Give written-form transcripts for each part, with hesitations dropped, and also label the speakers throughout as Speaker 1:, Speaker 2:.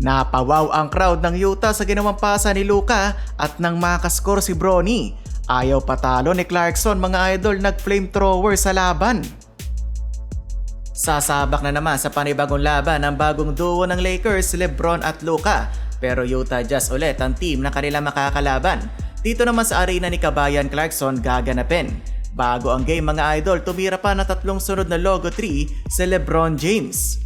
Speaker 1: Napawaw ang crowd ng Utah sa ginawang pasa ni Luka at nang makaskor si Bronny. Ayaw patalo ni Clarkson, mga idol, nag-flamethrower sa laban. Sasabak na naman sa panibagong laban ang bagong duo ng Lakers, LeBron at Luka. Pero Utah Jazz ulit ang team na kanila makakalaban. Dito naman sa arena ni Kabayan Clarkson gaganapin. Bago ang game, mga idol, tumira pa na 3 sunod na logo 3 si LeBron James.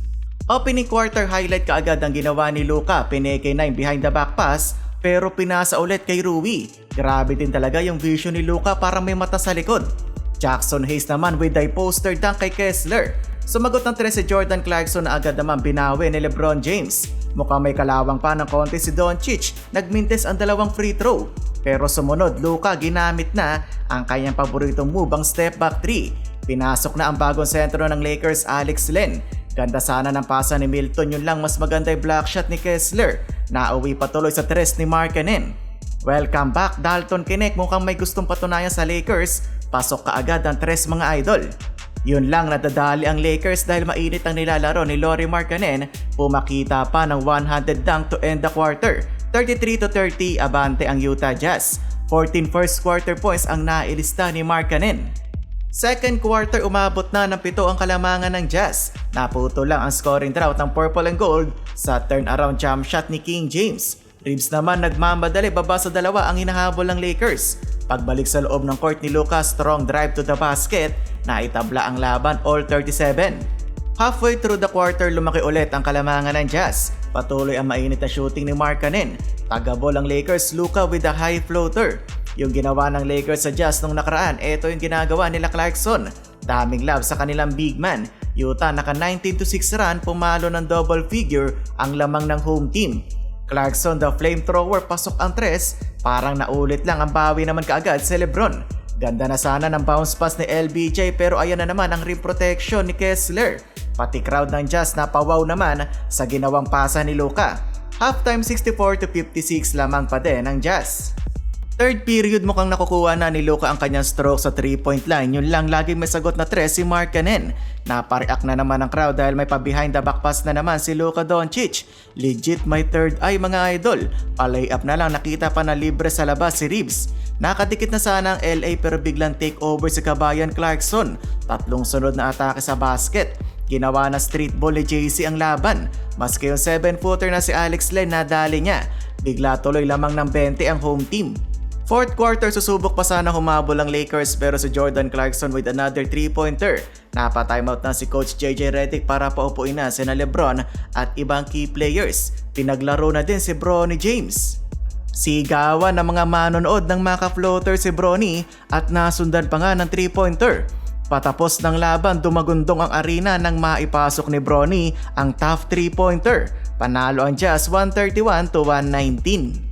Speaker 1: Opening quarter highlight kaagad ang ginawa ni Luka, pineke 9 behind the back pass pero pinasa ulit kay Rui. Grabe din talaga yung vision ni Luka, para may mata sa likod. Jackson Hayes naman with a poster dunk kay Kessler. Sumagot ng 3 si Jordan Clarkson na agad naman binawi ni LeBron James. Mukhang may kalawang pa ng konti si Doncic, nagmintes ang 2 free throw. Pero sumunod, Luka ginamit na ang kanyang paboritong move, ang step back 3. Pinasok na ang bagong sentro ng Lakers, Alex Len. Ganda sana ng pasa ni Milton, yun lang mas maganda yung block shot ni Kessler. Nauwi patuloy sa 3 ni Markkanen. Welcome back Dalton Knecht, mukhang may gustong patunayan sa Lakers. Pasok kaagad ang 3 mga idol. Yun lang, nadadali ang Lakers dahil mainit ang nilalaro ni Lauri Markkanen. Pumakita pa ng one-handed dunk to end the quarter. 33-30 abante ang Utah Jazz. 14 first quarter points ang nailista ni Markkanen. Second quarter, umabot na ng 7 ang kalamangan ng Jazz. Naputo lang ang scoring drought ng Purple and Gold sa turnaround jump shot ni King James. Reeves naman nagmamadali, baba sa 2 ang hinahabol ng Lakers. Pagbalik sa loob ng court ni Luka, strong drive to the basket, naitabla ang laban all 37. Halfway through the quarter, lumaki ulit ang kalamangan ng Jazz. Patuloy ang mainit na shooting ni Markkanen. Tagabol ang Lakers, Luka with a high floater. Yung ginawa ng Lakers sa Jazz nung nakaraan, eto yung ginagawa nila Clarkson. Daming love sa kanilang big man. Utah naka 19-6 run, pumalo ng double figure ang lamang ng home team. Clarkson the flamethrower, pasok ang 3, parang naulit lang, ang bawi naman kaagad si LeBron. Ganda na sana ng bounce pass ni LBJ pero ayan na naman ang rim protection ni Kessler. Pati crowd ng Jazz napawaw naman sa ginawang pasa ni Luka. Halftime 64-56 lamang pa din ang Jazz. Third period, mukhang nakukuha na ni Luka ang kanyang stroke sa 3-point line. Yun lang, laging may sagot na 3 si Markkanen. Napareact na naman ang crowd dahil may pa-behind the back pass na naman si Luka Doncic. Legit may third eye, mga idol. Pa-layup na lang, nakita pa na libre sa labas si Reeves. Nakadikit na sana ang LA pero biglang take over si Kabayan Clarkson. 3 sunod na atake sa basket. Ginawa na street ball ni JC ang laban. Maski yung 7-footer na si Alex Len, nadali niya. Bigla tuloy lamang ng 20 ang home team. Fourth quarter, susubok pa sana humabol ang Lakers pero si Jordan Clarkson with another 3-pointer. Napa-timeout na si Coach JJ Redick para paupuin na sina LeBron at ibang key players. Pinaglaro na din si Bronny James. Sigawan ng mga manonood ng maka-floater si Bronny at nasundan pa nga ng 3-pointer. Patapos ng laban, dumagundong ang arena nang maipasok ni Bronny ang tough 3-pointer. Panalo ang Jazz 131-119.